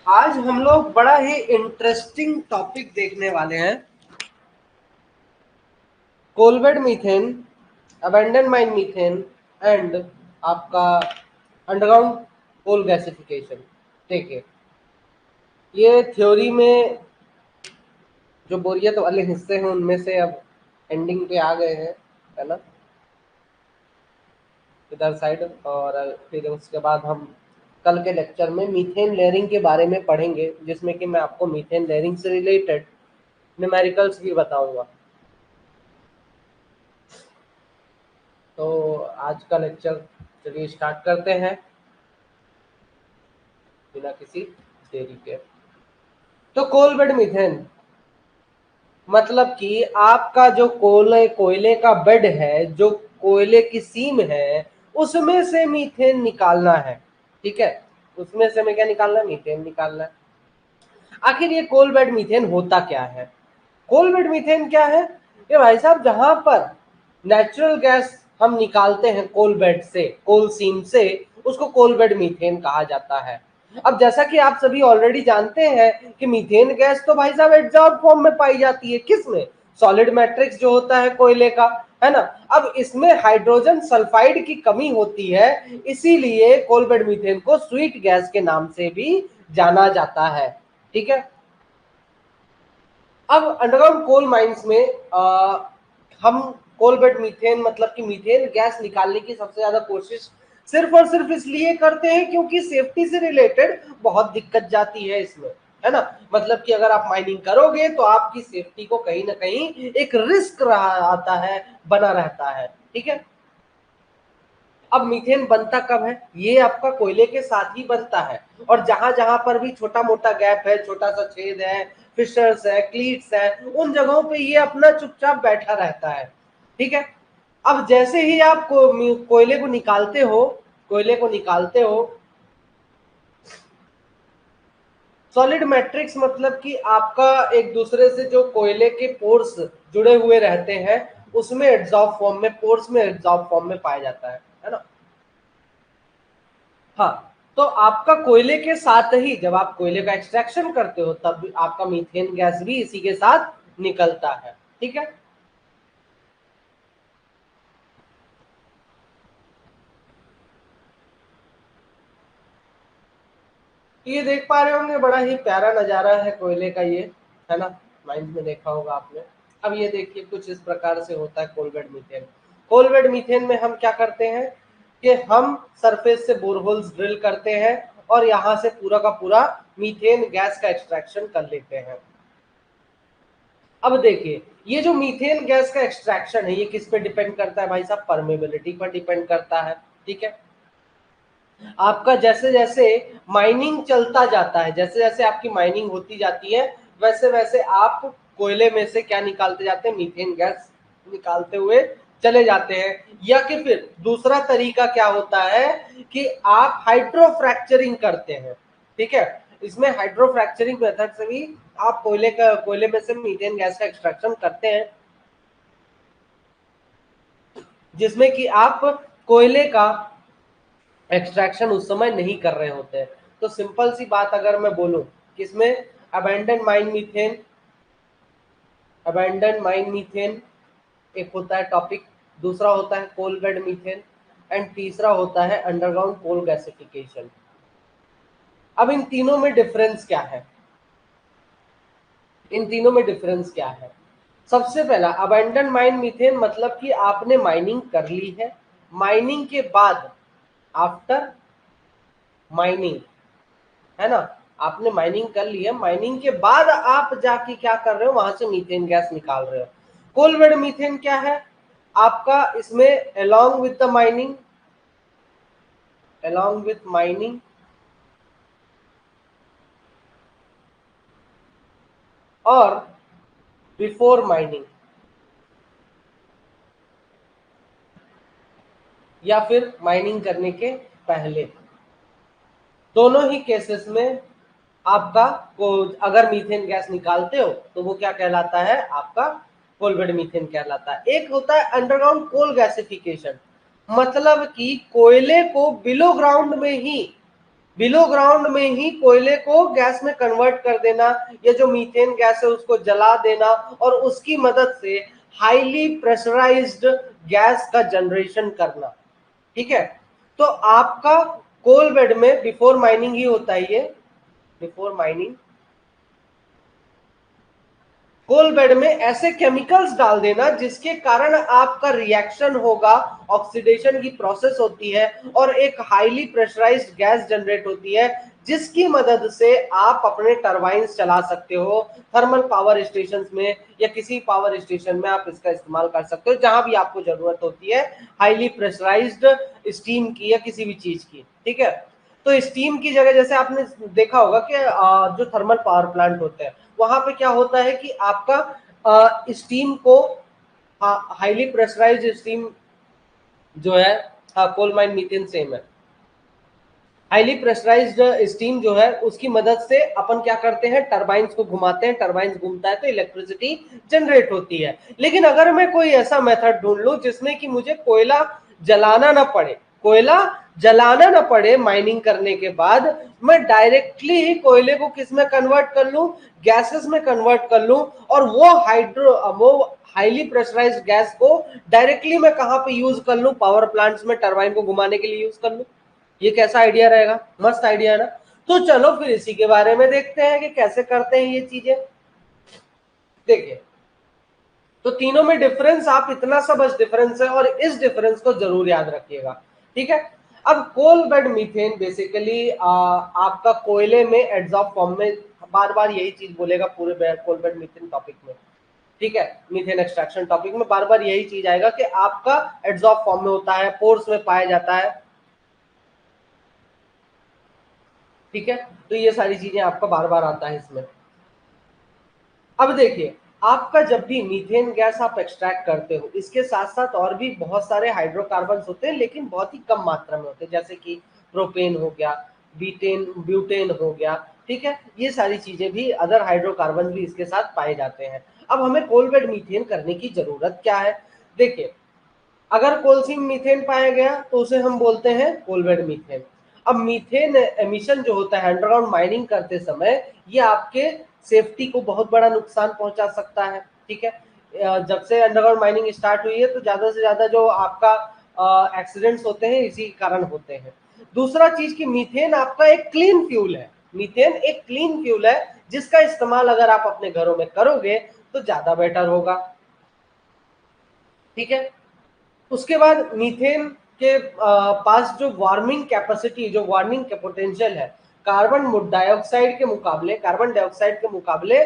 आज हम लोग बड़ा ही इंटरेस्टिंग टॉपिक देखने वाले हैं। Coalbed methane, abandon mine methane and आपका अंडरग्राउंड कोल गैसिफिकेशन। देखिए, ये थ्योरी में जो बोरियत वाले हिस्से हैं उनमें से अब एंडिंग पे आ गए हैं, है ना, इधर साइड। और फिर उसके बाद हम कल के लेक्चर में मीथेन लेयरिंग के बारे में पढ़ेंगे, जिसमें कि मैं आपको मीथेन लेयरिंग से रिलेटेड न्यूमेरिकल्स भी बताऊंगा। तो आज का लेक्चर चलिए स्टार्ट करते हैं बिना किसी देरी के। तो कोलबेड मीथेन मतलब कि आपका जो कोयले का बेड है, जो कोयले की सीम है, उसमें से मीथेन निकालना है। ठीक है, उसमें से हमें क्या निकालना है? मीथेन निकालना है। आखिर ये कोलबेड मीथेन होता क्या है? कोलबेड मीथेन क्या है? ये भाई साहब, जहां पर नेचुरल गैस हम निकालते हैं कोल बेड से, कोल सीम से, उसको कोलबेड मीथेन कहा जाता है। अब जैसा कि आप सभी ऑलरेडी जानते हैं कि मीथेन गैस तो भाई साहब एडजॉर्ब फॉर्म में पाई जाती है। किसमें? सॉलिड मैट्रिक्स जो होता है कोयले का, है ना। अब इसमें हाइड्रोजन सल्फाइड की कमी होती है, इसीलिए कोलबेड मीथेन को स्वीट गैस के नाम से भी जाना जाता है। ठीक है। अब अंडरग्राउंड कोल माइंस में हम कोलबेड मीथेन मतलब कि मीथेन गैस निकालने की सबसे ज्यादा कोशिश सिर्फ और सिर्फ इसलिए करते हैं क्योंकि सेफ्टी से रिलेटेड बहुत दिक्कत जाती है इसमें, है ना। मतलब कि अगर आप माइनिंग करोगे तो आपकी सेफ्टी को कहीं ना कहीं एक रिस्क रहा आता है, बना रहता है। ठीक है। अब मीथेन बनता कब है? ये आपका कोयले के साथ ही बनता है, और जहां जहां पर भी छोटा मोटा गैप है, छोटा सा छेद है, फिशर्स है, क्लीट्स है, उन जगहों पे ये अपना चुपचाप बैठा रहता है। ठीक है। अब जैसे ही आप कोयले को निकालते हो, कोयले को निकालते हो, सॉलिड मैट्रिक्स मतलब कि आपका एक दूसरे से जो कोयले के पोर्स जुड़े हुए रहते हैं, उसमें एड्सॉर्ब फॉर्म में, पोर्स में एड्सॉर्ब फॉर्म में पाया जाता है ना। हाँ, तो आपका कोयले के साथ ही जब आप कोयले का एक्सट्रैक्शन करते हो तब आपका मीथेन गैस भी इसी के साथ निकलता है। ठीक है। ये देख पा रहे होंगे, बड़ा ही प्यारा नजारा है कोयले का ये, है ना। माइंस में देखा होगा आपने। अब ये देखिए, कुछ इस प्रकार से होता है कोलबेड मीथेन। कोलबेड मीथेन में हम क्या करते हैं कि हम सरफेस से बोरहोल्स ड्रिल करते हैं और यहां से पूरा का पूरा मीथेन गैस का एक्सट्रैक्शन कर लेते हैं। अब देखिए, ये जो मीथेन गैस का एक्सट्रैक्शन है, ये किस पे डिपेंड करता है भाई साहब? परमेबिलिटी पर डिपेंड करता है। ठीक है। आपका जैसे जैसे माइनिंग चलता जाता है, जैसे जैसे आपकी माइनिंग होती जाती है, वैसे वैसे आप कोयले में से क्या निकालते जाते हैं? मीथेन गैस निकालते हुए चले जाते हैं। या कि फिर दूसरा तरीका क्या होता है कि आप हाइड्रोफ्रैक्चरिंग करते हैं। ठीक है। इसमें हाइड्रोफ्रैक्चरिंग मेथड से भी आप कोयले में से मीथेन गैस का एक्सट्रैक्शन करते हैं, जिसमें कि आप कोयले का एक्सट्रैक्शन उस समय नहीं कर रहे होते हैं। तो सिंपल सी बात अगर मैं बोलूं, किसमें? Abandon mine methane, abandon mine methane एक होता है टॉपिक, दूसरा होता है कोलबेड मीथेन, एंड तीसरा होता है अंडरग्राउंड कोल गैसिफिकेशन। अब इन तीनों में डिफरेंस क्या है? इन तीनों में डिफरेंस क्या है? सबसे पहला, अबैंडन माइन मीथेन मतलब कि आपने माइनिंग कर ली है, माइनिंग के बाद, आफ्टर माइनिंग, है ना, आपने माइनिंग कर ली है, माइनिंग के बाद आप जाके क्या कर रहे हो? वहां से मीथेन गैस निकाल रहे हो। कोलबेड मीथेन क्या है आपका? इसमें along with the mining, along with mining और बिफोर माइनिंग, या फिर माइनिंग करने के पहले, दोनों ही केसेस में आपका को अगर मीथेन गैस निकालते हो तो वो क्या कहलाता है? आपका कोलबेड मीथेन कहलाता है। एक होता है अंडरग्राउंड कोल गैसिफिकेशन, मतलब कि कोयले को बिलो ग्राउंड में ही बिलो ग्राउंड में ही कोयले को गैस में कन्वर्ट कर देना, या जो मीथेन गैस है उसको जला देना, और उसकी मदद से हाईली प्रेशराइज्ड गैस का जनरेशन करना। ठीक है, तो आपका कोल बेड में बिफोर माइनिंग ही होता है ये, बिफोर माइनिंग कोल बेड में ऐसे केमिकल्स डाल देना जिसके कारण आपका रिएक्शन होगा, ऑक्सीडेशन की प्रोसेस होती है और एक हाईली प्रेशराइज्ड गैस जनरेट होती है, जिसकी मदद से आप अपने टरबाइन्स चला सकते हो थर्मल पावर स्टेशन में, या किसी पावर स्टेशन में आप इसका इस्तेमाल कर सकते हो जहां भी आपको जरूरत होती है हाईली प्रेशराइज्ड स्टीम की या किसी भी चीज की। ठीक है, तो स्टीम की जगह जैसे आपने देखा होगा कि जो थर्मल पावर प्लांट होते हैं वहां पे क्या होता है कि आपका स्टीम को, हाईली प्रेशराइज्ड स्टीम जो है, कोल माइन मीथेन सेम है, हाईली प्रेशराइज्ड स्टीम जो है उसकी मदद से अपन क्या करते हैं, टरबाइंस को घुमाते हैं, टरबाइंस घूमता है तो इलेक्ट्रिसिटी जनरेट होती है। लेकिन अगर मैं कोई ऐसा मेथड ढूंढ लूं जिसमें कि मुझे कोयला जलाना ना पड़े, कोयला जलाना ना पड़े माइनिंग करने के बाद, मैं डायरेक्टली ही कोयले को किस में कन्वर्ट कर लूं, गैसेस में कन्वर्ट कर लूं, और वो हाईली प्रेशराइज्ड गैस को डायरेक्टली मैं कहां पे यूज कर लूं, पावर प्लांट्स में टरबाइन को घुमाने के लिए यूज कर लूं। ये कैसा आइडिया रहेगा, मस्त आइडिया है ना। तो चलो फिर इसी के बारे में देखते हैं कि कैसे करते हैं ये चीजें। देखिए, तो तीनों में डिफरेंस, आप इतना सा बस डिफरेंस है और इस डिफरेंस को जरूर याद रखिएगा। ठीक है, अब कोल बेड मीथेन बेसिकली आपका कोयले में एडजॉर्ब फॉर्म में, बार बार यही चीज बोलेगा पूरे कोल बेड मीथेन टॉपिक में। ठीक है, मीथेन एक्सट्रैक्शन टॉपिक में बार बार यही चीज आएगा कि आपका एडजॉर्ब फॉर्म में होता है, पोर्स में पाया जाता है। ठीक है, तो ये सारी चीजें आपका बार बार आता है इसमें। अब देखिए, आपका जब भी मीथेन गैस आप एक्सट्रैक्ट करते हो, इसके साथ साथ और भी बहुत सारे हाइड्रोकार्बन होते हैं, लेकिन बहुत ही कम मात्रा में होते हैं, जैसे कि प्रोपेन हो गया, बीटेन ब्यूटेन हो गया। ठीक है, ये सारी चीजें भी, अदर हाइड्रोकार्बन भी इसके साथ पाए जाते हैं। अब हमें कोल बेड मीथेन करने की जरूरत क्या है। देखिए, अगर कोलसीन मीथेन पाया गया तो उसे हम बोलते हैं कोल बेड मीथेन। अब मीथेन एमिशन जो होता है अंडरग्राउंड माइनिंग करते समय, ये आपके सेफ्टी को बहुत बड़ा नुकसान पहुंचा सकता है। ठीक है, जब से अंडरग्राउंड माइनिंग स्टार्ट हुई है तो ज्यादा से ज्यादा जो आपका एक्सीडेंट्स होते हैं इसी कारण होते हैं। दूसरा चीज कि मीथेन आपका एक क्लीन फ्यूल है, मीथेन एक क्लीन फ्यूल है जिसका इस्तेमाल अगर आप अपने घरों में करोगे तो ज्यादा बेटर होगा। ठीक है, उसके बाद मीथेन के पास जो वार्मिंग कैपेसिटी, जो वार्मिंग के पोटेंशियल है, कार्बन डाइऑक्साइड के मुकाबले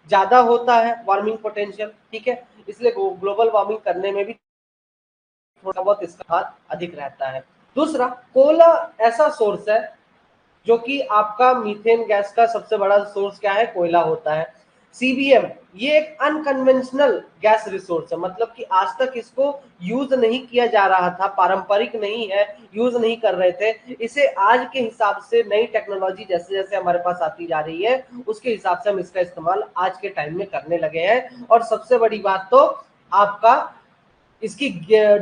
ज्यादा होता है वार्मिंग पोटेंशियल। ठीक है, इसलिए ग्लोबल वार्मिंग करने में भी थोड़ा बहुत इसका हाथ अधिक रहता है। दूसरा, कोयला ऐसा सोर्स है जो कि आपका मीथेन गैस का सबसे बड़ा सोर्स क्या है, कोयला होता है। सीबीएम ये एक अनकन्वेंशनल गैस रिसोर्स है, मतलब कि आज तक इसको यूज नहीं किया जा रहा था, पारंपरिक नहीं है, यूज नहीं कर रहे थे इसे। आज के हिसाब से नई टेक्नोलॉजी जैसे जैसे हमारे पास आती जा रही है उसके हिसाब से हम इसका इस्तेमाल आज के टाइम में करने लगे हैं। और सबसे बड़ी बात तो आपका इसकी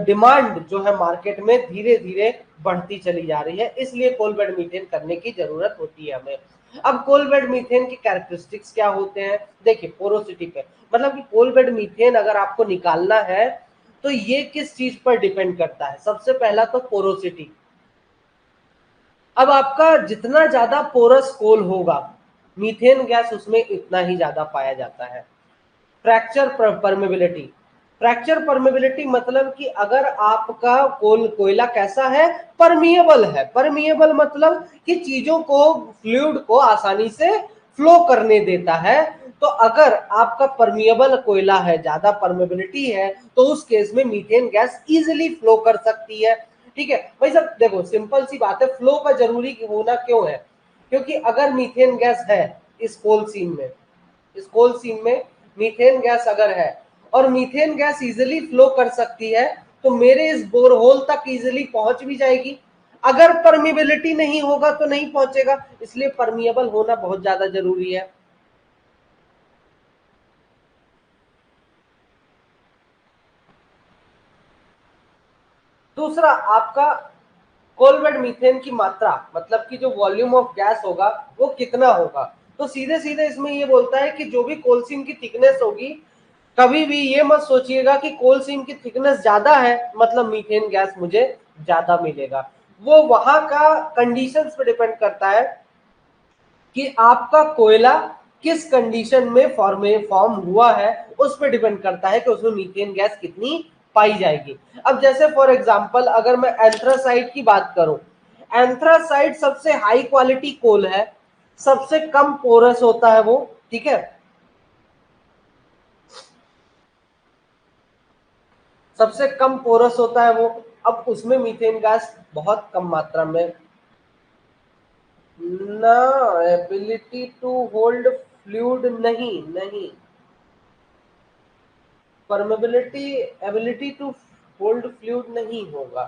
डिमांड जो है मार्केट में धीरे धीरे बढ़ती चली जा रही है, इसलिए कोल बेड मीथेन करने की जरूरत होती है हमें। अब कोल बेड मीथेन की कैरेक्टरिस्टिक्स क्या होते हैं, देखिए पोरोसिटी पे, मतलब कि कोल बेड मीथेन अगर आपको निकालना है तो ये किस चीज पर डिपेंड करता है, सबसे पहला तो पोरोसिटी। अब आपका जितना ज्यादा पोरस कोल होगा मीथेन गैस उसमें इतना ही ज्यादा पाया जाता है। फ्रैक्चर परमेबिलिटी, फ्रैक्चर परमेबिलिटी मतलब कि अगर आपका कोयला कैसा है, परमिएबल है। परमिएबल मतलब कि चीजों को, फ्लूइड को आसानी से फ्लो करने देता है। तो अगर आपका परमिएबल कोयला है, ज्यादा परमेबिलिटी है, तो उस केस में मीथेन गैस इजिली फ्लो कर सकती है। ठीक है भाई साहब, देखो सिंपल सी बात है, फ्लो का जरूरी होना क्यों है, क्योंकि अगर मीथेन गैस है इस कोल सीन में, इस कोल सीन में मीथेन गैस अगर है और मीथेन गैस इजिली फ्लो कर सकती है तो मेरे इस बोरहोल तक इजिली पहुंच भी जाएगी। अगर परमिबिलिटी नहीं होगा तो नहीं पहुंचेगा, इसलिए परमिएबल होना बहुत ज्यादा जरूरी है। दूसरा आपका कोलबेड मीथेन की मात्रा मतलब कि जो वॉल्यूम ऑफ गैस होगा वो कितना होगा। तो सीधे सीधे इसमें ये बोलता है कि जो भी कोल सीम की थिकनेस होगी, कभी भी ये मत सोचिएगा कि कोल सीम की थिकनेस ज्यादा है मतलब मीथेन गैस मुझे ज्यादा मिलेगा। वो वहां का कंडीशंस पे डिपेंड करता है कि आपका कोयला किस कंडीशन में फॉर्म हुआ है, उस पर डिपेंड करता है कि उसमें मीथेन गैस कितनी पाई जाएगी। अब जैसे फॉर एग्जांपल अगर मैं एंथ्रासाइट की बात करूं, एंथ्रासाइट सबसे हाई क्वालिटी कोल है, सबसे कम पोरस होता है वो, ठीक है, सबसे कम पोरस होता है वो। अब उसमें मीथेन गैस बहुत कम मात्रा में ना, एबिलिटी टू होल्ड फ्लूइड नहीं, नहीं, permeability, ability to hold fluid नहीं होगा।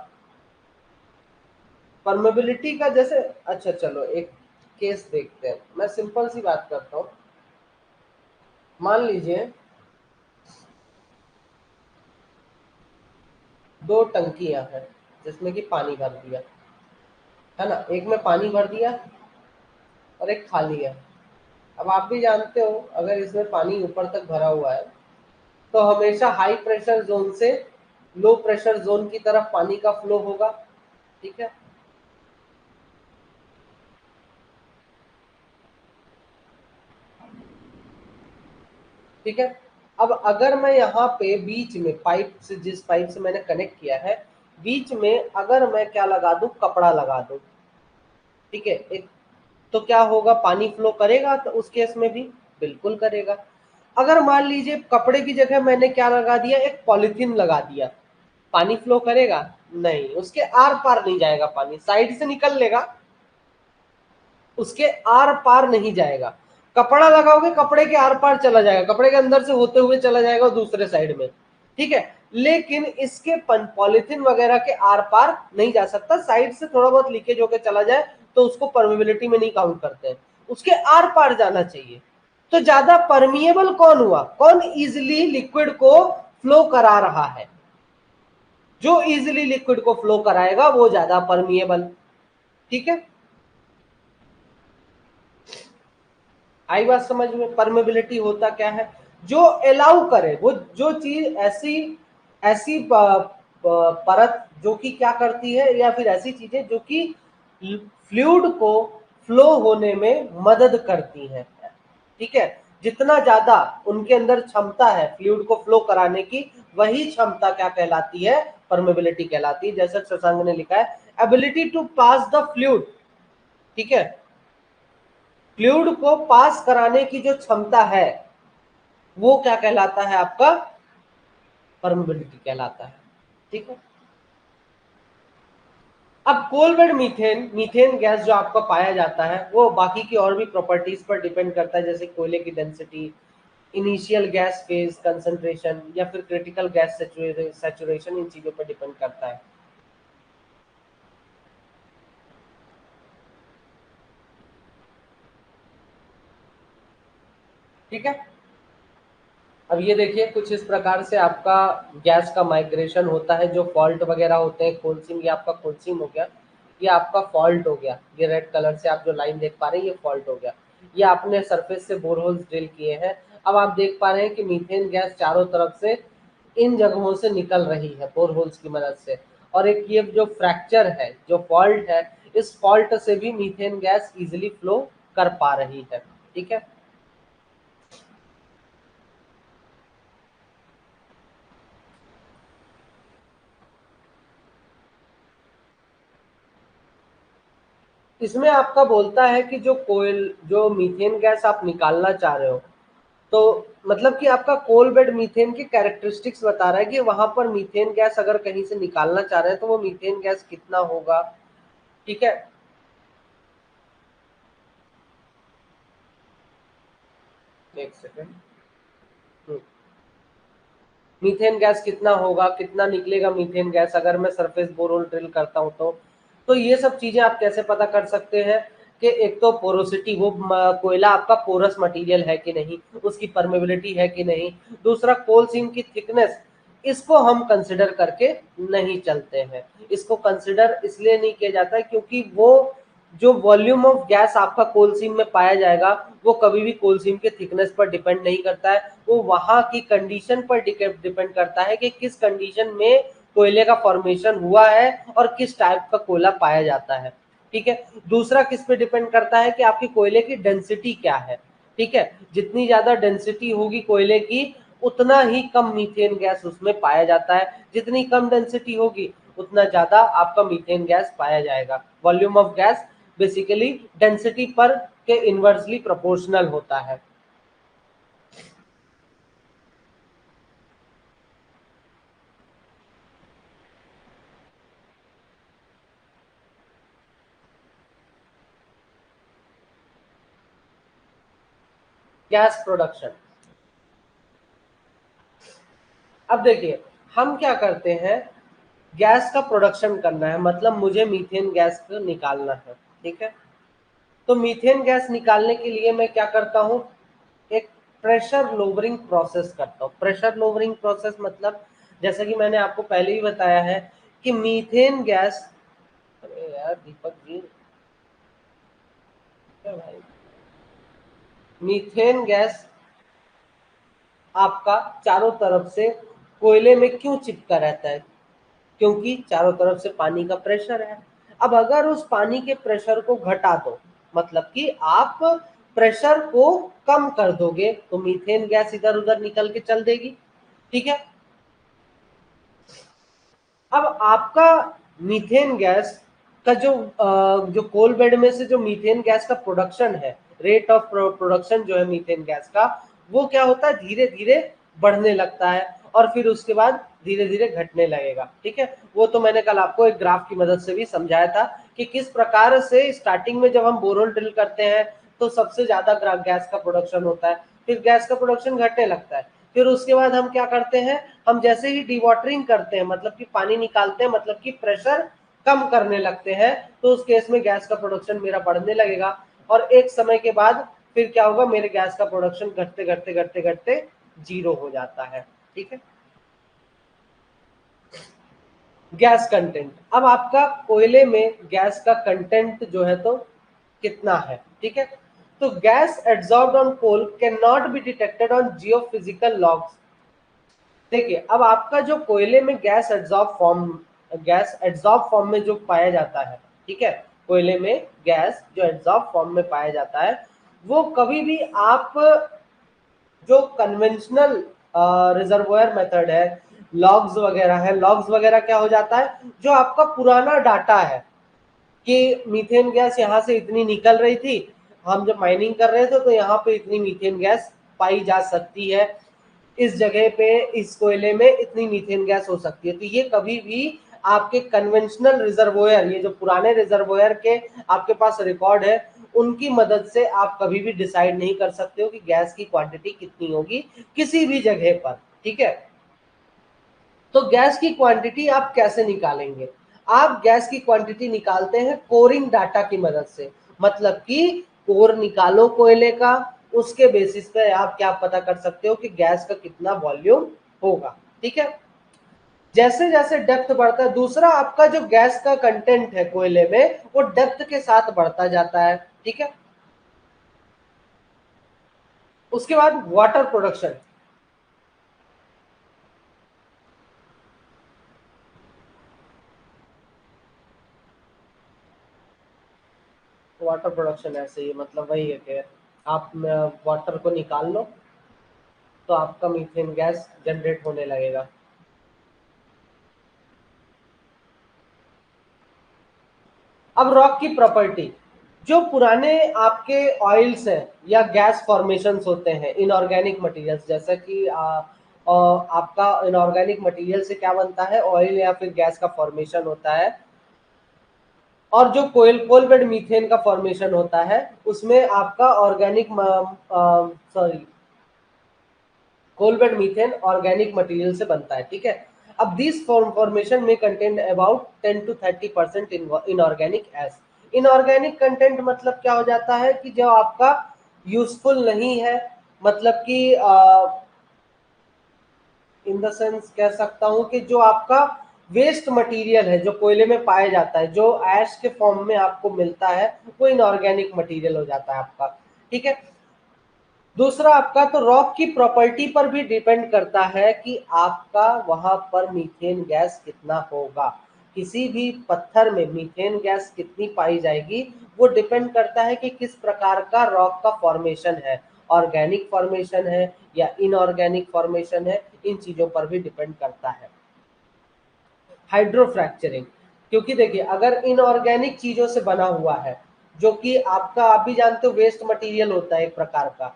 परमेबिलिटी का जैसे, अच्छा चलो एक केस देखते हैं, मैं सिंपल सी बात करता हूँ। मान लीजिए दो टंकियां हैं जिसमें कि पानी भर दिया है ना, एक में पानी भर दिया और एक खाली है। अब आप भी जानते हो अगर इसमें पानी ऊपर तक भरा हुआ है तो हमेशा हाई प्रेशर जोन से लो प्रेशर जोन की तरफ पानी का फ्लो होगा, ठीक है। ठीक है, अब अगर मैं यहाँ पे बीच में पाइप से, जिस पाइप से मैंने कनेक्ट किया है, बीच में अगर मैं क्या लगा दूं, कपड़ा लगा दूं, ठीक है, एक, तो क्या होगा, पानी फ्लो करेगा तो उस केस में भी बिल्कुल करेगा। अगर मान लीजिए कपड़े की जगह मैंने क्या लगा दिया, एक पॉलिथीन लगा दिया, पानी फ्लो करेगा नहीं, उसके आर पार नहीं जाएगा, पानी साइड से निकल लेगा, उसके आर पार नहीं जाएगा। कपड़ा लगाओगे कपड़े के आर पार चला जाएगा, कपड़े के अंदर से होते हुए चला जाएगा दूसरे साइड में, ठीक है। लेकिन इसके पॉलिथीन वगैरह के आर पार नहीं जा सकता, साइड से थोड़ा बहुत लीकेज होकर चला जाए तो उसको परमेबिलिटी में नहीं काउंट करते हैं, उसके आर पार जाना चाहिए। तो ज्यादा परमिएबल कौन हुआ, कौन इजिली लिक्विड को फ्लो करा रहा है, जो इजिली लिक्विड को फ्लो कराएगा वो ज्यादा परमिएबल, ठीक है। आई बात समझ में, परमेबिलिटी होता क्या है, जो अलाउ करे, वो जो चीज ऐसी ऐसी परत जो कि क्या करती है, या फिर ऐसी चीजें जो कि फ्लूइड को फ्लो होने में मदद करती हैं, ठीक है। जितना ज्यादा उनके अंदर क्षमता है फ्लूइड को फ्लो कराने की, वही क्षमता क्या कहलाती है, परमेबिलिटी कहलाती है। जैसे शशांक ने लिखा है ability to pass the fluid, ठीक है, फ्लूइड को पास कराने की जो क्षमता है वो क्या कहलाता है, आपका परमेबिलिटी कहलाता है, ठीक है। अब कोलबेड मीथेन, मीथेन गैस जो आपका पाया जाता है वो बाकी की और भी प्रॉपर्टीज पर डिपेंड करता है, जैसे कोयले की density, initial guess phase concentration, या फिर क्रिटिकल गैस सैचुरेशन, इन चीजों पर डिपेंड करता है, ठीक है। अब ये देखिए कुछ इस प्रकार से आपका गैस का माइग्रेशन होता है, जो फॉल्ट वगैरह होते हैं, कोलसीम, ये आपका कोलसीम हो गया, ये आपका फॉल्ट हो गया, ये रेड कलर से आप जो लाइन देख पा रहे हैं ये फॉल्ट हो गया, ये आपने सरफेस से बोरहोल्स ड्रिल किए हैं। अब आप देख पा रहे हैं कि मीथेन गैस चारों तरफ से इन जगहों से निकल रही है बोरहोल्स की मदद से, और एक ये जो फ्रैक्चर है, जो फॉल्ट है, इस फॉल्ट से भी मीथेन गैस इजिली फ्लो कर पा रही है, ठीक है। इसमें आपका बोलता है कि जो कोयल, जो मीथेन गैस आप निकालना चाह रहे हो, तो मतलब कि आपका कोल बेड मीथेन की कैरेक्टरिस्टिक्स बता रहा है कि वहां पर मीथेन गैस अगर कहीं से निकालना चाह रहे हैं तो वो मीथेन गैस कितना होगा, ठीक है। एक सेकेंड, मीथेन गैस कितना होगा, कितना निकलेगा मीथेन गैस अगर मैं सरफेस बोरहोल ड्रिल करता हूं तो ये सब चीजें आप कैसे पता कर सकते हैं कि एक तो पोरोसिटी, वो कोयला आपका पोरस मटेरियल है कि नहीं, उसकी परमेबिलिटी है कि नहीं, दूसरा कोल सीम की थिकनेस, इसको हम कंसिडर करके नहीं चलते हैं। इसको कंसिडर इसलिए नहीं किया जाता है क्योंकि वो जो वॉल्यूम ऑफ गैस आपका कोल सीम में पाया जाएगा वो कभी भी कोल सीम के थिकनेस पर डिपेंड नहीं करता है, वो वहां की कंडीशन पर डिपेंड करता है कि किस कंडीशन में कोयले का फॉर्मेशन हुआ है और किस टाइप का कोयला पाया जाता है। ठीक है, दूसरा किस पे डिपेंड करता है कि आपकी कोयले की डेंसिटी क्या है। ठीक है, जितनी ज्यादा डेंसिटी होगी कोयले की उतना ही कम मीथेन गैस उसमें पाया जाता है, जितनी कम डेंसिटी होगी उतना ज्यादा आपका मीथेन गैस पाया जाएगा। Volume of gas basically density पर के इनवर्सली प्रोपोर्शनल होता है। गैस प्रोडक्शन, अब देखिए हम क्या करते हैं, गैस का प्रोडक्शन करना है, मतलब मुझे मीथेन गैस को निकालना है। ठीक है, तो मीथेन गैस निकालने के लिए मैं क्या करता हूं, एक प्रेशर लोवरिंग प्रोसेस करता हूं। प्रेशर लोवरिंग प्रोसेस मतलब जैसा कि मैंने आपको पहले ही बताया है कि मीथेन गैस, अरे यार दीपक जी, क्या भाई, मीथेन गैस आपका चारों तरफ से कोयले में क्यों चिपका रहता है, क्योंकि चारों तरफ से पानी का प्रेशर है। अब अगर उस पानी के प्रेशर को घटा दो, मतलब कि आप प्रेशर को कम कर दोगे, तो मीथेन गैस इधर उधर निकल के चल देगी। ठीक है, अब आपका मीथेन गैस का जो कोल बेड में से जो मीथेन गैस का प्रोडक्शन है, रेट ऑफ प्रोडक्शन जो है मीथेन गैस का, वो क्या होता है, धीरे धीरे बढ़ने लगता है और फिर उसके बाद धीरे धीरे घटने लगेगा। ठीक है, वो तो मैंने कल आपको एक ग्राफ की मदद से भी समझाया था कि किस प्रकार से स्टार्टिंग में जब हम बोरहोल ड्रिल करते हैं तो सबसे ज्यादा गैस का प्रोडक्शन होता है, फिर गैस का प्रोडक्शन घटने लगता है, फिर उसके बाद हम क्या करते हैं, हम जैसे ही डीवाटरिंग करते हैं, मतलब कि पानी निकालते हैं, मतलब कि प्रेशर कम करने लगते हैं, तो उस केस में गैस का प्रोडक्शन मेरा बढ़ने लगेगा और एक समय के बाद फिर क्या होगा, मेरे गैस का प्रोडक्शन घटते घटते घटते घटते जीरो हो जाता है। ठीक है, गैस कंटेंट, अब आपका कोयले में गैस का कंटेंट जो है तो कितना है। ठीक है, तो gas adsorbed on coal can not be detected on geophysical logs. देखिए अब आपका जो कोयले में गैस एड्सॉर्ब फॉर्म में जो पाया जाता है, ठीक है, कोयले में गैस जो एड्सॉर्ब फॉर्म में पाया जाता है, वो कभी भी आप जो कन्वेंशनल रिजर्वोयर मेथड है, लॉग्स वगैरह है, लॉग्स वगैरह क्या हो जाता है, जो आपका पुराना डाटा है कि मीथेन गैस यहाँ से इतनी निकल रही थी, हम जब माइनिंग कर रहे थे तो यहाँ पे इतनी मीथेन गैस पाई जा सकती है, इस जगह पे इस कोयले में इतनी मीथेन गैस हो सकती है। तो ये कभी भी आपके कन्वेंशनल रिजर्वोयर, ये जो पुराने रिजर्वोयर के आपके पास रिकॉर्ड है, उनकी मदद से आप कभी भी डिसाइड नहीं कर सकते हो कि गैस की क्वांटिटी कितनी होगी किसी भी जगह पर। ठीक है, तो गैस की क्वांटिटी आप कैसे निकालेंगे, आप गैस की क्वांटिटी निकालते हैं कोरिंग डाटा की मदद से, मतलब कि कोर निकालो कोयले का, उसके बेसिस पे आप क्या पता कर सकते हो कि गैस का कितना वॉल्यूम होगा। ठीक है, जैसे जैसे डेप्थ बढ़ता है, दूसरा आपका जो गैस का कंटेंट है कोयले में वो डेप्थ के साथ बढ़ता जाता है। ठीक है, उसके बाद वाटर प्रोडक्शन, वाटर प्रोडक्शन ऐसे ही मतलब वही है कि आप वाटर को निकाल लो तो आपका मीथेन गैस जनरेट होने लगेगा। अब रॉक की प्रॉपर्टी, जो पुराने आपके ऑयल्स हैं या गैस फॉर्मेशंस होते हैं इनऑर्गेनिक मटेरियल्स, जैसा कि आपका इनऑर्गेनिक मटेरियल से क्या बनता है, ऑयल या फिर गैस का फॉर्मेशन होता है, और जो कोल बेड मीथेन का फॉर्मेशन होता है उसमें आपका organic, sorry, coalbed methane organic material से बनता है। ठीक है, अब दिस फॉर्मेशन में contain about 10 to 30% inorganic S. Inorganic content मतलब क्या हो जाता है कि जो आपका यूजफुल नहीं है, मतलब कि इन द सेंस कह सकता हूं कि जो आपका वेस्ट मटेरियल है जो कोयले में पाया जाता है, जो ऐश के फॉर्म में आपको मिलता है, वो इनऑर्गेनिक मटेरियल हो जाता है आपका। ठीक है। दूसरा आपका तो रॉक की प्रॉपर्टी पर भी डिपेंड करता है कि आपका वहां पर मीथेन गैस कितना होगा। किसी भी पत्थर में मीथेन गैस कितनी पाई जाएगी वो डिपेंड करता है कि किस प्रकार का रॉक का फॉर्मेशन है, ऑर्गेनिक फॉर्मेशन है या इनऑर्गेनिक फॉर्मेशन है, इन चीजों पर भी डिपेंड करता है। हाइड्रोफ्रैक्चरिंग, क्योंकि देखिए अगर इनऑर्गेनिक चीजों से बना हुआ है, जो कि आपका आप भी जानते हो वेस्ट मटेरियल होता है एक प्रकार का,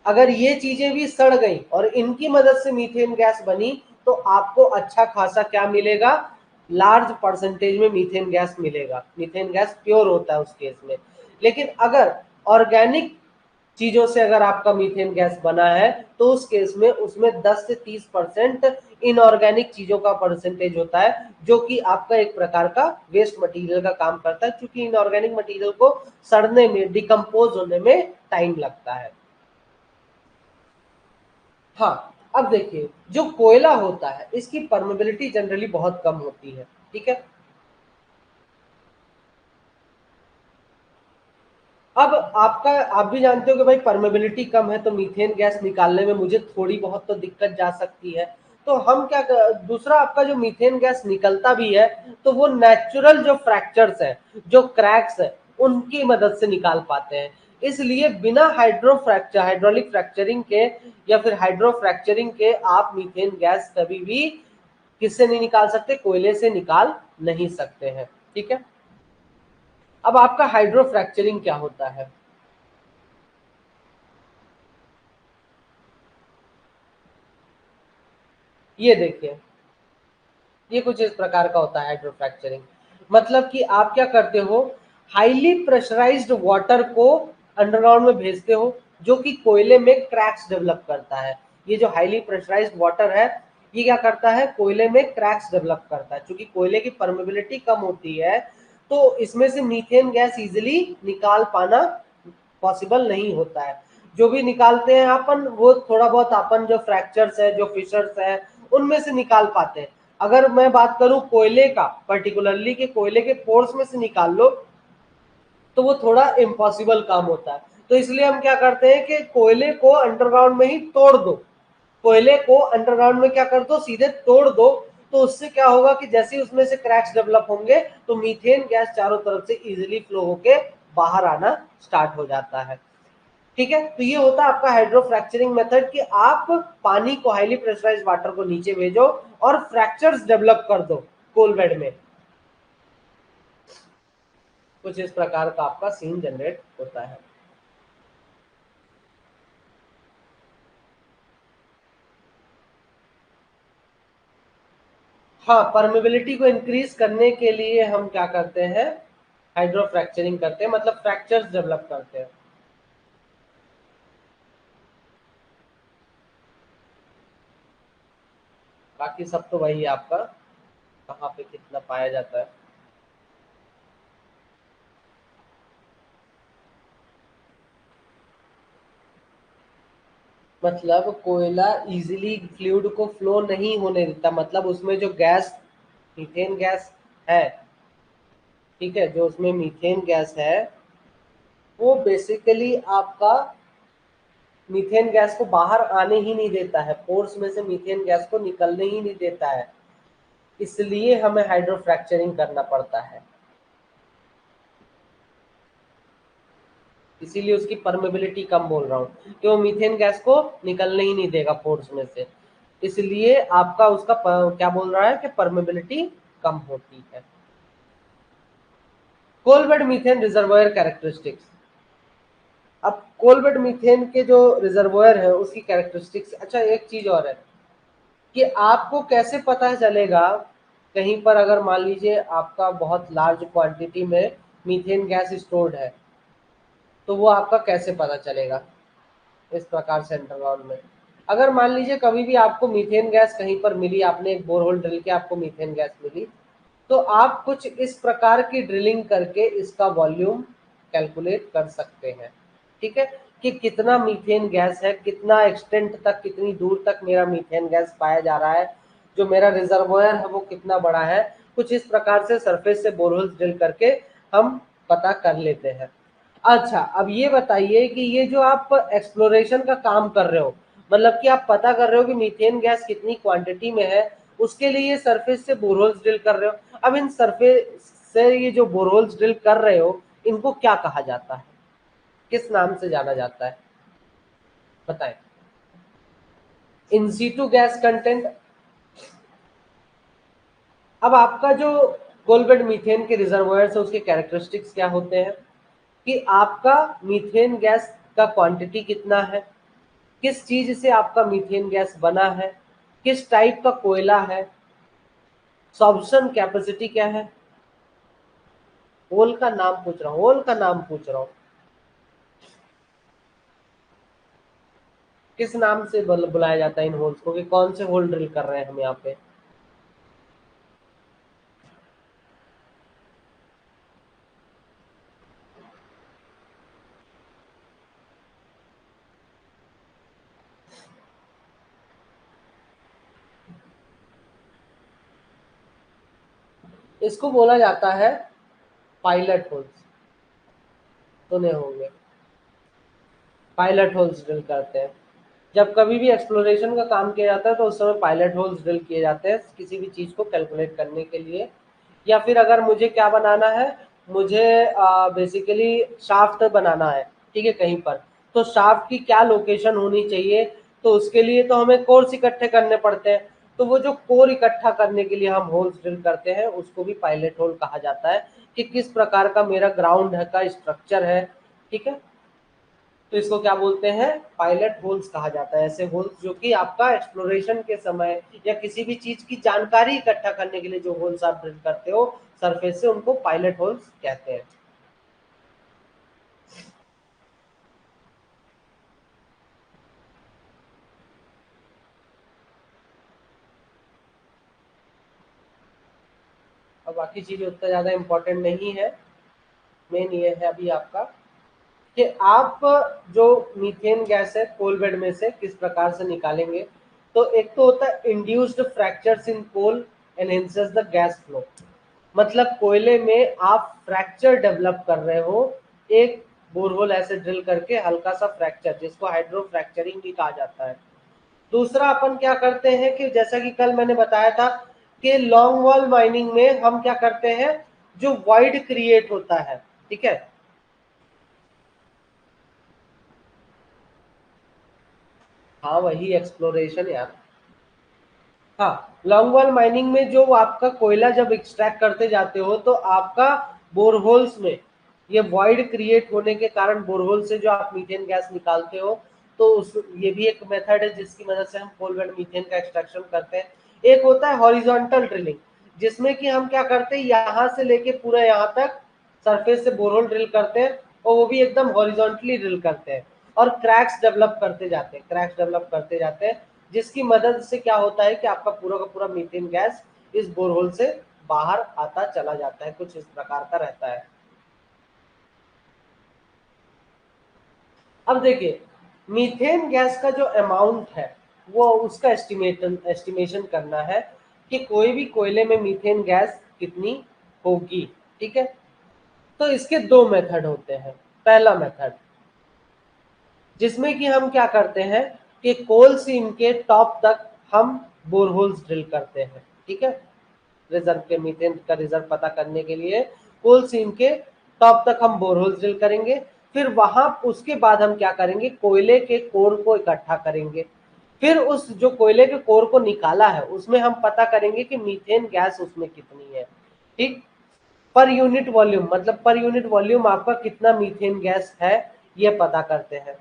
अगर ये चीजें भी सड़ गई और इनकी मदद से मीथेन गैस बनी तो आपको अच्छा खासा क्या मिलेगा, लार्ज परसेंटेज में मीथेन गैस मिलेगा। मीथेन गैस प्योर होता है उस केस में। लेकिन अगर ऑर्गेनिक चीजों से अगर आपका मीथेन गैस बना है तो उस केस में उसमें 10 से 30% इनऑर्गेनिक चीजों का परसेंटेज होता है, जो कि आपका एक प्रकार का वेस्ट मटेरियल का काम करता है, क्योंकि इनऑर्गेनिक मटेरियल को सड़ने में, डिकम्पोज होने में टाइम लगता है। हाँ, अब देखिए जो कोयला होता है इसकी परमेबिलिटी जनरली बहुत कम होती है। ठीक है। अब आपका आप भी जानते हो कि भाई परमेबिलिटी कम है तो मीथेन गैस निकालने में मुझे थोड़ी बहुत तो दिक्कत जा सकती है। तो हम क्या दूसरा आपका जो मीथेन गैस निकलता भी है तो वो नेचुरल जो फ्रैक्चर्स है, जो क्रैक्स है, उनकी मदद से निकाल पाते हैं। इसलिए बिना हाइड्रोलिक फ्रैक्चरिंग के या फिर हाइड्रोफ्रैक्चरिंग के आप मीथेन गैस कभी भी किससे नहीं निकाल सकते, कोयले से निकाल नहीं सकते हैं। ठीक है। अब आपका हाइड्रोफ्रैक्चरिंग क्या होता है, ये देखिए, ये कुछ इस प्रकार का होता है हाइड्रोफ्रैक्चरिंग। मतलब कि आप क्या करते हो, हाईली प्रेशराइज्ड वाटर को अंडरग्राउंड में भेजते हो जो कि कोयले में क्रैक्स डेवलप करता है। ये जो हाईली प्रेशराइज्ड वाटर है ये क्या करता है, कोयले में क्रैक्स डेवलप करता है। क्योंकि कोयले की परमेबिलिटी कम होती है तो इसमें से मीथेन गैस इजिली निकाल पाना पॉसिबल नहीं होता है। जो भी निकालते हैं अपन वो थोड़ा बहुत अपन जो फ्रैक्चर्स है, जो फिशर्स है, उनमें से निकाल पाते हैं। अगर मैं बात करूं कोयले का, पर्टिकुलरली के कोयले के पोर्स में से निकाल लो तो वो थोड़ा इम्पॉसिबल काम होता है। तो इसलिए हम क्या करते हैं कि कोयले को अंडरग्राउंड में ही तोड़ दो, कोयले को अंडरग्राउंड में क्या कर दो, सीधे तोड़ दो। तो उससे क्या होगा कि जैसे ही उसमें से क्रैक्स डेवलप होंगे तो मीथेन गैस चारों तरफ से इजिली फ्लो होके बाहर आना स्टार्ट हो जाता है। ठीक है। तो ये होता है आपका हाइड्रोफ्रैक्चरिंग मेथड कि आप पानी को, हाईली प्रेशराइज्ड वाटर को नीचे भेजो और फ्रैक्चर्स डेवलप कर दो कोल बेड में। कुछ इस प्रकार का आपका सीन जनरेट होता है। हाँ, परमेबिलिटी को इंक्रीज करने के लिए हम क्या करते हैं, हाइड्रोफ्रैक्चरिंग करते हैं, मतलब फ्रैक्चर्स डेवलप करते हैं। बाकी सब तो वही है आपका, कहाँ पे कितना पाया जाता है। मतलब कोयला इजीली फ्लूइड को फ्लो नहीं होने देता, मतलब उसमें जो गैस, मीथेन गैस है, ठीक है, जो उसमें मीथेन गैस है वो बेसिकली आपका मीथेन गैस को बाहर आने ही नहीं देता है, पोर्स में से मीथेन गैस को निकलने ही नहीं देता है। इसलिए हमें हाइड्रोफ्रैक्चरिंग करना पड़ता है। इसीलिए उसकी परमेबिलिटी कम बोल रहा हूँ कि वो मीथेन गैस को निकलने ही नहीं देगा पोर्स में से। इसलिए आपका उसका क्या बोल रहा है कि परमेबिलिटी कम होती है। Coalbed methane reservoir characteristics. अब कोलबेड मीथेन के जो रिजर्वायर है उसकी कैरेक्टरिस्टिक्स, अच्छा एक चीज और है कि आपको कैसे पता चलेगा, कहीं पर अगर मान लीजिए आपका बहुत लार्ज क्वांटिटी में मीथेन गैस स्टोर्ड है तो वो आपका कैसे पता चलेगा इस प्रकार से अंडरग्राउंड में। अगर मान लीजिए कभी भी आपको मीथेन गैस कहीं पर मिली, आपने एक बोरहोल ड्रिल किया, आपको मीथेन गैस मिली, तो आप कुछ इस प्रकार की ड्रिलिंग करके इसका वॉल्यूम कैलकुलेट कर सकते हैं। ठीक है। कि कितना मीथेन गैस है, कितना एक्सटेंट तक, कितनी दूर तक मेरा मीथेन गैस पाया जा रहा है, जो मेरा रिजर्वोयर है वो कितना बड़ा है। कुछ इस प्रकार से सरफेस से बोरहोल्स ड्रिल करके हम पता कर लेते हैं। अच्छा, अब ये बताइए कि ये जो आप एक्सप्लोरेशन का काम कर रहे हो, मतलब कि आप पता कर रहे हो कि मीथेन गैस कितनी क्वांटिटी में है, उसके लिए ये सरफेस से बोरहोल्स ड्रिल कर रहे हो। अब इन सरफेस से ये जो बोरहोल्स ड्रिल कर रहे हो, इनको क्या कहा जाता है, किस नाम से जाना जाता है, बताएं। In situ gas content. अब आपका जो कोलबेड मीथेन के रिजर्वोयर है उसके कैरेक्टरिस्टिक्स क्या होते हैं कि आपका मीथेन गैस का क्वांटिटी कितना है, किस चीज से आपका मीथेन गैस बना है, किस टाइप का कोयला है, सॉर्प्शन कैपेसिटी क्या है, होल का नाम पूछ रहा हूँ, होल का नाम पूछ रहा हूँ, किस नाम से बुलाया जाता है इन होल्स को, कि कौन से होल ड्रिल कर रहे हैं हम यहाँ पे। इसको बोला जाता है पायलट होल्स, सुने होंगे, पायलट होल्स ड्रिल करते हैं। जब कभी भी एक्सप्लोरेशन का काम किया जाता है तो उस समय पायलट होल्स ड्रिल किए जाते हैं किसी भी चीज को कैलकुलेट करने के लिए। या फिर अगर मुझे क्या बनाना है, मुझे बेसिकली शाफ्ट बनाना है, ठीक है, कहीं पर, तो शाफ्ट की क्या लोकेशन होनी चाहिए, तो उसके लिए तो हमें कोर्स इकट्ठे करने पड़ते हैं। तो वो जो कोर इकट्ठा करने के लिए हम होल्स ड्रिल करते हैं उसको भी पायलट होल कहा जाता है, कि किस प्रकार का मेरा ग्राउंड है का स्ट्रक्चर है, ठीक है। तो इसको क्या बोलते हैं, पायलट होल्स कहा जाता है। ऐसे होल्स जो कि आपका एक्सप्लोरेशन के समय या किसी भी चीज की जानकारी इकट्ठा करने के लिए जो होल्स आप ड्रिल करते हो सरफेस से, उनको पायलट होल्स कहते हैं। और बाकी चीज उतना ज्यादा इंपॉर्टेंट नहीं है, मेन ये है अभी आपका कि आप जो मीथेन गैस है कोल बेड में से किस प्रकार से निकालेंगे। तो एक तो होता है induced fractures in coal enhances the gas flow, मतलब कोयले में आप फ्रैक्चर डेवलप कर रहे हो, एक बोरहोल ऐसे ड्रिल करके हल्का सा फ्रैक्चर, जिसको हाइड्रो फ्रैक्चरिंग भी कहा जाता है। दूसरा अपन क्या करते हैं कि जैसा कि कल मैंने बताया था कि लॉन्ग वॉल माइनिंग में हम क्या करते हैं, जो वॉइड क्रिएट होता है, ठीक है। हाँ वही एक्सप्लोरेशन यार। हाँ, लॉन्ग वॉल माइनिंग में जो आपका कोयला जब एक्सट्रैक्ट करते जाते हो तो आपका बोरहोल्स में ये वॉइड क्रिएट होने के कारण बोरहोल से जो आप मीथेन गैस निकालते हो, तो उस ये भी एक मेथड है जिसकी मदद से हम कोल बेड मीथेन का एक्सट्रैक्शन करते हैं। एक होता है हॉरिजॉन्टल ड्रिलिंग, जिसमें कि हम क्या करते हैं, यहाँ से लेके पूरा यहाँ तक सरफेस से बोरहोल ड्रिल करते हैं, और वो भी एकदम हॉरिजॉन्टली ड्रिल करते हैं और क्रैक्स डेवलप करते जाते हैं, क्रैक्स डेवलप करते जाते हैं, जिसकी मदद से क्या होता है कि आपका पूरा का पूरा मीथेन गैस इस बोरहोल से बाहर आता चला जाता है, कुछ इस प्रकार का रहता है। अब देखिए, मीथेन गैस का जो अमाउंट है वो उसका एस्टिमेशन करना है कि कोई भी कोयले में मीथेन गैस कितनी होगी, ठीक है। तो इसके दो मेथड होते हैं। पहला मेथड जिसमें कि हम क्या करते हैं कि कोल सीम के टॉप तक हम बोरहोल्स ड्रिल करते हैं, ठीक है, रिजर्व के मीथेन का रिजर्व पता करने के लिए कोल सीम के टॉप तक हम बोरहोल्स ड्रिल करेंगे। फिर वहां उसके बाद हम क्या करेंगे, कोयले के कोर को इकट्ठा करेंगे। फिर उस जो कोयले के कोर को निकाला है उसमें हम पता करेंगे कि मीथेन गैस उसमें कितनी है, ठीक। पर यूनिट वॉल्यूम, मतलब पर यूनिट वॉल्यूम आपका कितना मीथेन गैस है ये पता करते हैं।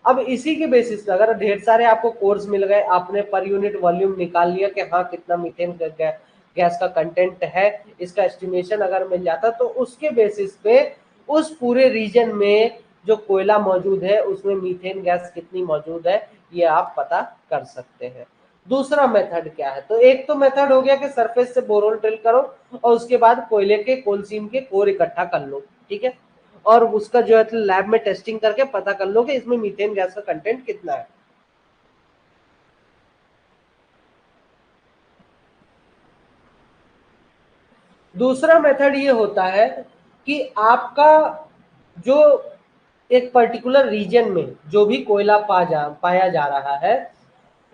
अब इसी के बेसिस पे अगर ढेर सारे आपको कोर्स मिल गए, आपने पर यूनिट वॉल्यूम निकाल लिया कि हाँ कितना मीथेन गैस का कंटेंट है, इसका एस्टिमेशन अगर मिल जाता तो उसके बेसिस पे उस पूरे रीजन में जो कोयला मौजूद है उसमें मीथेन गैस कितनी मौजूद है ये आप पता कर सकते हैं। दूसरा मेथड क्या है, तो एक तो मेथड हो गया कि सरफेस से बोरहोल ड्रिल करो और उसके बाद कोयले के कोल सीम के कोर इकट्ठा कर लो, ठीक है। और उसका जो है लैब में टेस्टिंग करके पता कर लो कि इसमें मीथेन गैस का कंटेंट कितना है। दूसरा मेथड ये होता है कि आपका जो एक पर्टिकुलर रीजन में जो भी कोयला पाया जा रहा है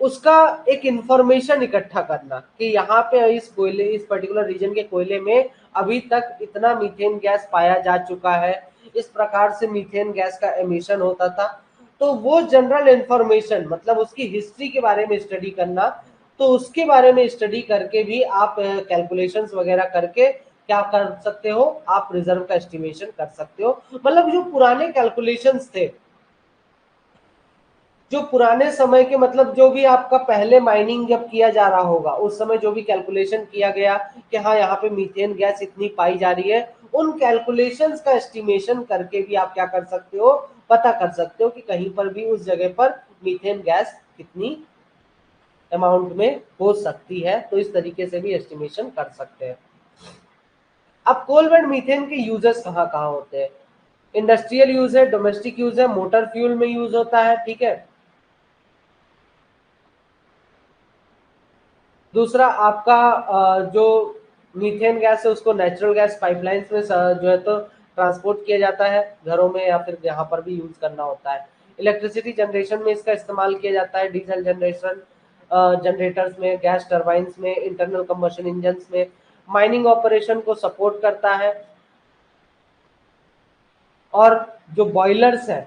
उसका एक इंफॉर्मेशन इकट्ठा करना कि यहाँ पे इस पर्टिकुलर रीजन के कोयले में अभी तक इतना मीथेन गैस पाया जा चुका है, इस प्रकार से मीथेन गैस का एमिशन होता था। तो वो जनरल इंफॉर्मेशन मतलब उसकी हिस्ट्री के बारे में स्टडी करना, तो उसके बारे में स्टडी करके भी आप कैलकुलेशंस वगैरह करके क्या कर सकते हो, आप रिजर्व का एस्टिमेशन कर सकते हो। मतलब जो पुराने कैलकुलेशंस थे, जो पुराने समय के मतलब जो भी आपका पहले माइनिंग जब किया जा रहा होगा उस समय जो भी कैलकुलेशन किया गया कि हाँ यहाँ पे मीथेन गैस इतनी पाई जा रही है, उन कैलकुलेशंस का एस्टिमेशन करके भी आप क्या कर सकते हो, पता कर सकते हो कि कहीं पर भी उस जगह पर मीथेन गैस कितनी अमाउंट में हो सकती है। तो इस तरीके से भी एस्टिमेशन कर सकते हैं। अब कोल बेड मीथेन के यूजेस कहाँ कहाँ होते हैं? इंडस्ट्रियल यूज है, डोमेस्टिक यूज है, मोटर फ्यूल में यूज होता है, ठीक है। दूसरा आपका जो मीथेन गैस है उसको नेचुरल गैस पाइपलाइंस में जो है तो ट्रांसपोर्ट किया जाता है, घरों में या फिर यहाँ पर भी यूज करना होता है। इलेक्ट्रिसिटी जनरेशन में इसका इस्तेमाल किया जाता है, डीजल जनरेशन जनरेटर्स में, गैस टर्बाइंस में, इंटरनल कंबशन इंजन में। माइनिंग ऑपरेशन को सपोर्ट करता है। और जो बॉयलर्स है,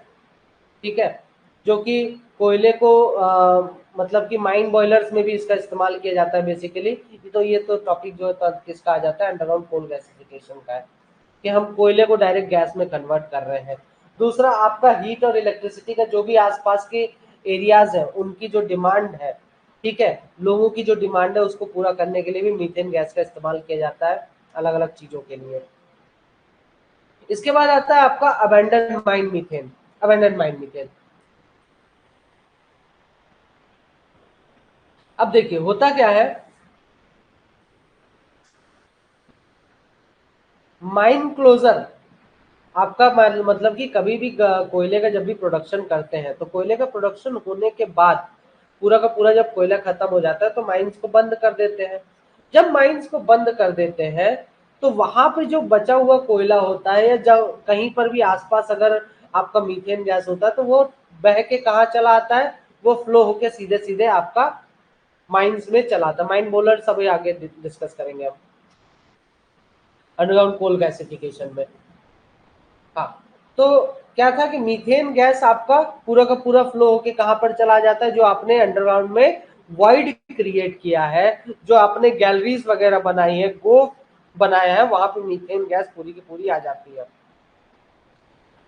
ठीक है, जो कि कोयले को मतलब कि माइन बॉयलर्स में भी इसका इस्तेमाल किया जाता है बेसिकली। तो ये तो टॉपिक जो है तो किसका आ जाता है, अंडरग्राउंड कोल गैसिफिकेशन का है, कि हम कोयले को डायरेक्ट गैस में कन्वर्ट कर रहे हैं। दूसरा आपका हीट और इलेक्ट्रिसिटी का जो भी आसपास के एरियाज है उनकी जो डिमांड है, ठीक है, लोगों की जो डिमांड है उसको पूरा करने के लिए भी मीथेन गैस का इस्तेमाल किया जाता है अलग अलग चीजों के लिए। इसके बाद आता है आपका abandon mine methane. Abandon mine methane, अब देखिए होता क्या है, माइन क्लोजर आपका मतलब कि कभी भी कोयले का जब भी प्रोडक्शन करते हैं तो कोयले का प्रोडक्शन होने के बाद पूरा का पूरा जब कोयला खत्म हो जाता है तो माइंस को बंद कर देते हैं। जब माइंस को बंद कर देते हैं तो वहां पे जो बचा हुआ कोयला होता है या जब कहीं पर भी आसपास अगर आपका मीथेन गैस होता है तो वो बह के कहाँ चला आता है, वो फ्लो होके सीधे सीधे आपका माइंस में चला आता है। माइन बोलर सब आगे डिस्कस करेंगे हम अंडरग्राउंड कोल गैसिफिकेशन में। हाँ, तो क्या था कि मीथेन गैस आपका पूरा का पूरा फ्लो होके कहां पर चला जाता है, जो आपने अंडरग्राउंड में वॉइड क्रिएट किया है, जो आपने गैलरीज वगैरह बनाई है, गोफ बनाया है, वहां पे मीथेन गैस पूरी की पूरी आ जाती है।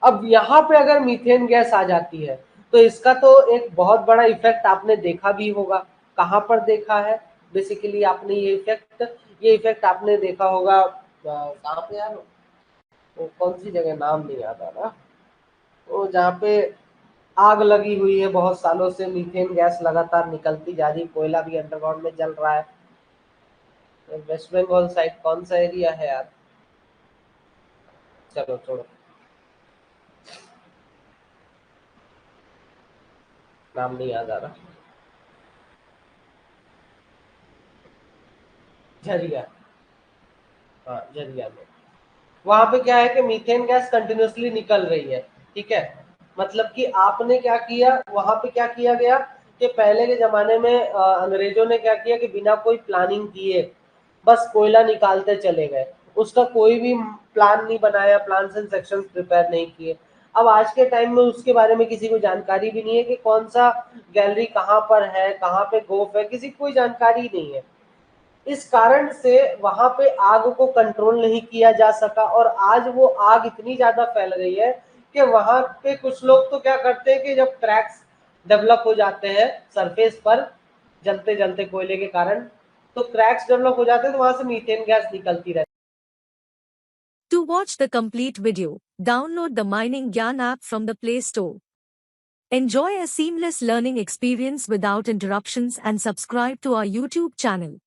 अब यहाँ पे अगर मीथेन गैस आ जाती है तो इसका तो एक बहुत बड़ा इफेक्ट आपने देखा भी होगा। कहाँ पर देखा है? बेसिकली आपने ये इफेक्ट आपने देखा होगा कहाँ पे यार, वो कौन सी जगह, नाम नहीं याद आ रहा, वो जहाँ पे आग लगी हुई है बहुत सालों से, मीथेन गैस लगातार निकलती जा रही, कोयला भी अंडरग्राउंड में जल रहा है। वेस्ट बंगाल साइड कौन सा एरिया है यार, चलो छोड़ो, नाम नहीं याद आ रहा। झरिया, हाँ झरिया में। वहां पे क्या है कि मीथेन गैस कंटिन्यूसली निकल रही है, ठीक है। मतलब कि आपने क्या किया, वहां पे क्या किया गया कि पहले के जमाने में अंग्रेजों ने क्या किया कि बिना कोई प्लानिंग किए बस कोयला निकालते चले गए, उसका कोई भी प्लान नहीं बनाया, प्लान एंड सेक्शन प्रिपेयर नहीं किए। अब आज के टाइम में उसके बारे में किसी को जानकारी भी नहीं है कि कौन सा गैलरी कहाँ पर है, कहाँ पे गोफ है, किसी को कोई जानकारी नहीं है। इस कारण से वहां पे आग को कंट्रोल नहीं किया जा सका और आज वो आग इतनी ज्यादा फैल गई है कि वहां पे कुछ लोग तो क्या करते हैं कि जब क्रैक्स डेवलप हो जाते हैं सरफेस पर जलते जलते कोयले के कारण, तो क्रैक्स डेवलप हो जाते हैं तो वहां से मीथेन गैस निकलती रहती To watch the complete video, download the Mining Gyan app from the Play Store. Enjoy a seamless learning experience without interruptions and subscribe to our YouTube channel.